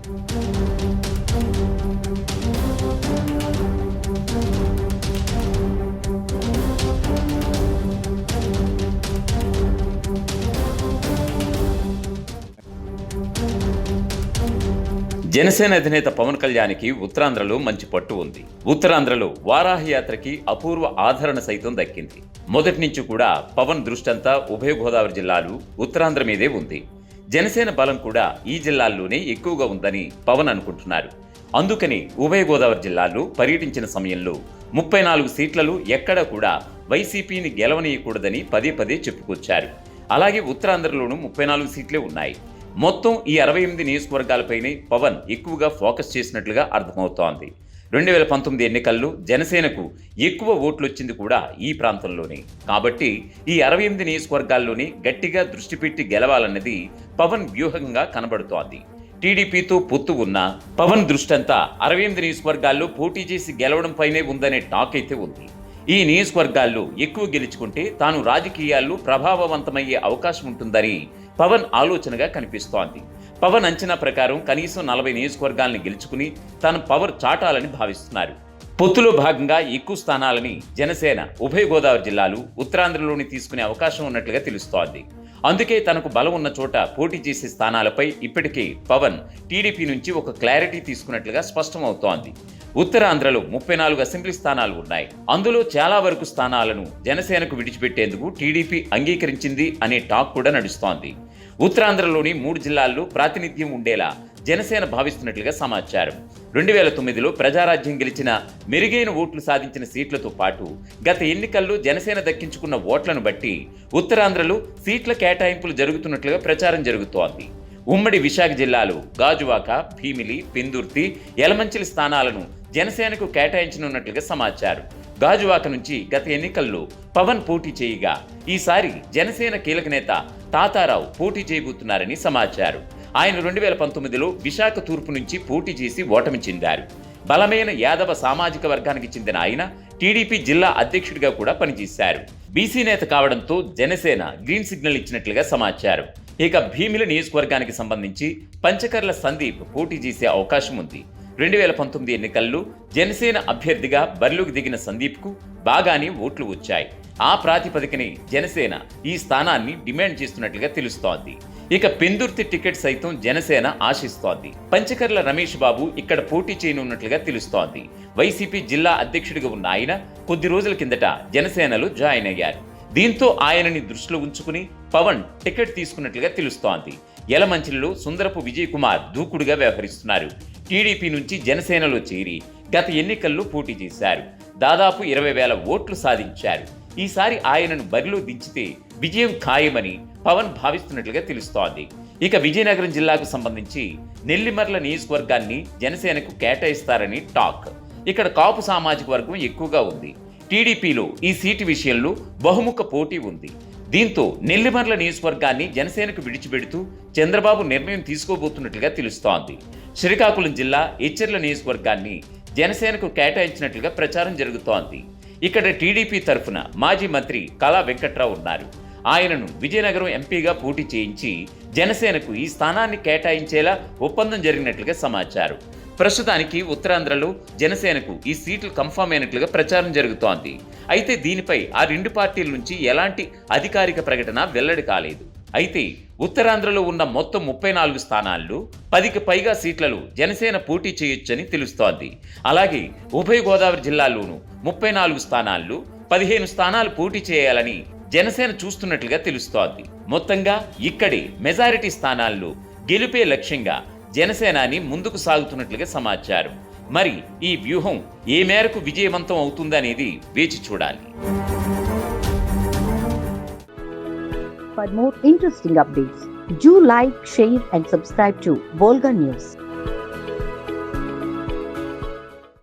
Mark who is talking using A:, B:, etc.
A: జనసేన అధినేత పవన్ కళ్యాణ్కి ఉత్తరాంధ్రలో మంచి పట్టు ఉంది. ఉత్తరాంధ్రలో వారాహి యాత్రకి అపూర్వ ఆదరణ సైతం దక్కింది. మొదటి నుంచి కూడా పవన్ దృష్టంతా ఉభయ గోదావరి జిల్లాలు ఉత్తరాంధ్ర మీదే ఉంది. జనసేన బలం కూడా ఈ జిల్లాల్లోనే ఎక్కువగా ఉందని పవన్ అనుకుంటున్నారు. అందుకని ఉభయ గోదావరి జిల్లాల్లో పర్యటించిన సమయంలో 34 సీట్లలో ఎక్కడా కూడా వైసీపీని గెలవనీయకూడదని పదే పదే చెప్పుకొచ్చారు. అలాగే ఉత్తరాంధ్రలోనూ 34 సీట్లే ఉన్నాయి. మొత్తం ఈ 68 నియోజకవర్గాలపైనే పవన్ ఎక్కువగా ఫోకస్ చేసినట్లుగా అర్థమవుతోంది. 2019 ఎన్నికల్లో జనసేనకు ఎక్కువ ఓట్లు వచ్చింది కూడా ఈ ప్రాంతంలోనే. కాబట్టి ఈ 68 నియోజకవర్గాల్లోనే గట్టిగా దృష్టి పెట్టి గెలవాలన్నది పవన్ వ్యూహంగా కనబడుతోంది. టీడీపీతో పొత్తు ఉన్న పవన్ దృష్టంతా 68 నియోజకవర్గాల్లో పోటీ చేసి గెలవడంపైనే ఉందనే టాక్ అయితే ఉంది. ఈ నియోజకవర్గాల్లో ఎక్కువ గెలుచుకుంటే తాను రాజకీయాల్లో ప్రభావవంతమయ్యే అవకాశం ఉంటుందని పవన్ ఆలోచనగా కనిపిస్తోంది. పవన్ అంచనా ప్రకారం కనీసం 40 నియోజకవర్గాలను గెలుచుకుని తాను పవర్ చాటాలని భావిస్తున్నారు. పొత్తులో భాగంగా ఎక్కువ స్థానాలని జనసేన ఉభయ గోదావరి జిల్లాలు ఉత్తరాంధ్రలోని తీసుకునే అవకాశం ఉన్నట్లుగా తెలుస్తోంది. అందుకే తనకు బలం ఉన్న చోట పోటీ చేసే స్థానాలపై ఇప్పటికే పవన్ టీడీపీ నుంచి ఒక క్లారిటీ తీసుకున్నట్లుగా స్పష్టమవుతోంది. ఉత్తరాంధ్రలో 34 అసెంబ్లీ స్థానాలు ఉన్నాయి. అందులో చాలా వరకు స్థానాలను జనసేనకు విడిచిపెట్టేందుకు టీడీపీ అంగీకరించింది అనే టాక్ కూడా నడుస్తోంది. ఉత్తరాంధ్రలోని 3 జిల్లాల్లో ప్రాతినిధ్యం ఉండేలా జనసేన భావిస్తున్నట్లుగా సమాచారం. 2009లో ప్రజారాజ్యం గెలిచిన మెరుగైన ఓట్లు సాధించిన సీట్లతో పాటు గత ఎన్నికల్లో జనసేన దక్కించుకున్న ఓట్లను బట్టి ఉత్తరాంధ్రలో సీట్ల కేటాయింపులు జరుగుతున్నట్లుగా ప్రచారం జరుగుతోంది. ఉమ్మడి విశాఖ జిల్లాలో గాజువాక, భీమిలి, పెందుర్తి, యలమంచిలి స్థానాలను జనసేనకు కేటాయించనున్నట్లుగా సమాచారం. గాజువాక నుంచి గత ఎన్నికల్లో పవన్ పోటీ చేయగా ఈసారి జనసేన కీలక నేత తాతారావు పోటీ చేయబోతున్నారని సమాచారం. ఆయన 2019లో విశాఖ తూర్పు నుంచి పోటీ చేసి ఓటమి చెందారు. బలమైన యాదవ సామాజిక వర్గానికి చెందిన ఆయన టీడీపీ జిల్లా అధ్యక్షుడిగా కూడా పనిచేశారు. బీసీ నేత కావడంతో జనసేన గ్రీన్ సిగ్నల్ ఇచ్చినట్లుగా సమాచారం. ఇక భీమిలి నియోజకవర్గానికి సంబంధించి పంచకర్ల సందీప్ పోటీ చేసే అవకాశం ఉంది. 2019 ఎన్నికల్లో జనసేన అభ్యర్థిగా బరిలోకి దిగిన సందీప్కు బాగానే ఓట్లు వచ్చాయి. ఆ ప్రాతిపదికనే జనసేన ఈ స్థానాన్ని డిమాండ్ చేస్తున్నట్లుగా తెలుస్తోంది. ఇక పెందుర్తి టికెట్ సైతం జనసేన ఆశిస్తోంది. పంచకర్ల రమేష్ బాబు ఇక్కడ పోటీ చేయనున్నట్లుగా తెలుస్తోంది. వైసీపీ జిల్లా అధ్యక్షుడిగా ఉన్న ఆయన కొద్ది రోజుల కిందట జనసేనలో జాయిన్ అయ్యారు. దీంతో ఆయనని దృష్టిలో ఉంచుకుని పవన్ టికెట్ తీసుకున్నట్లుగా తెలుస్తోంది. యలమంచిలిలో సుందరపు విజయ్ కుమార్ దూకుడుగా వ్యవహరిస్తున్నారు. టీడీపీ నుంచి జనసేనలో చేరి గత ఎన్నికల్లో పోటీ చేశారు. దాదాపు 20,000 ఓట్లు సాధించారు. ఈసారి ఆయనను బరిలో దించితే విజయం ఖాయమని పవన్ భావిస్తున్నట్లుగా తెలుస్తోంది. ఇక విజయనగరం జిల్లాకు సంబంధించి నెల్లిమర్ల నియోజకవర్గాన్ని జనసేనకు కేటాయిస్తారని టాక్. ఇక్కడ కాపు సామాజిక వర్గం ఎక్కువగా ఉంది. టీడీపీలో ఈ సీటు విషయంలో బహుముఖ పోటీ ఉంది. దీంతో నెల్లిమర్ల నియోజకవర్గాన్ని జనసేనకు విడిచిపెడుతూ చంద్రబాబు నిర్ణయం తీసుకోబోతున్నట్లుగా తెలుస్తోంది. శ్రీకాకుళం జిల్లా ఎచ్చెర్ల నియోజకవర్గాన్ని జనసేనకు కేటాయించినట్లుగా ప్రచారం జరుగుతోంది. ఇక్కడ టీడీపీ తరఫున మాజీ మంత్రి కళా వెంకట్రావు ఉన్నారు. ఆయనను విజయనగరం ఎంపీగా పోటీ చేయించి జనసేనకు ఈ స్థానాన్ని కేటాయించేలా ఒప్పందం జరిగినట్లుగా సమాచారం. ప్రస్తుతానికి ఉత్తరాంధ్రలో జనసేనకు ఈ సీట్లు కన్ఫర్మ్ అయినట్లుగా ప్రచారం జరుగుతోంది. అయితే దీనిపై ఆ 2 పార్టీల నుంచి ఎలాంటి అధికారిక ప్రకటన వెల్లడి కాలేదు. అయితే ఉత్తరాంధ్రలో ఉన్న మొత్తం 34 స్థానాల్లో 10కి పైగా సీట్లలో జనసేన పోటీ చేయొచ్చని తెలుస్తోంది. అలాగే ఉభయ గోదావరి జిల్లాల్లోనూ 34 స్థానాల్లో 15 స్థానాలు పోటీ చేయాలని జనసేన చూస్తున్నట్లుగా తెలుస్తోంది. మొత్తంగా ఇక్కడే మెజారిటీ స్థానాల్లో గెలుపే లక్ష్యంగా జనసేనాని ముందుకు సాగుతున్నట్లుగా సమాచారం. మరి ఈ వ్యూహం ఏ మేరకు విజయవంతం అవుతుందనేది వేచి చూడాలి.
B: For more interesting updates, do like, share and subscribe to Volga News.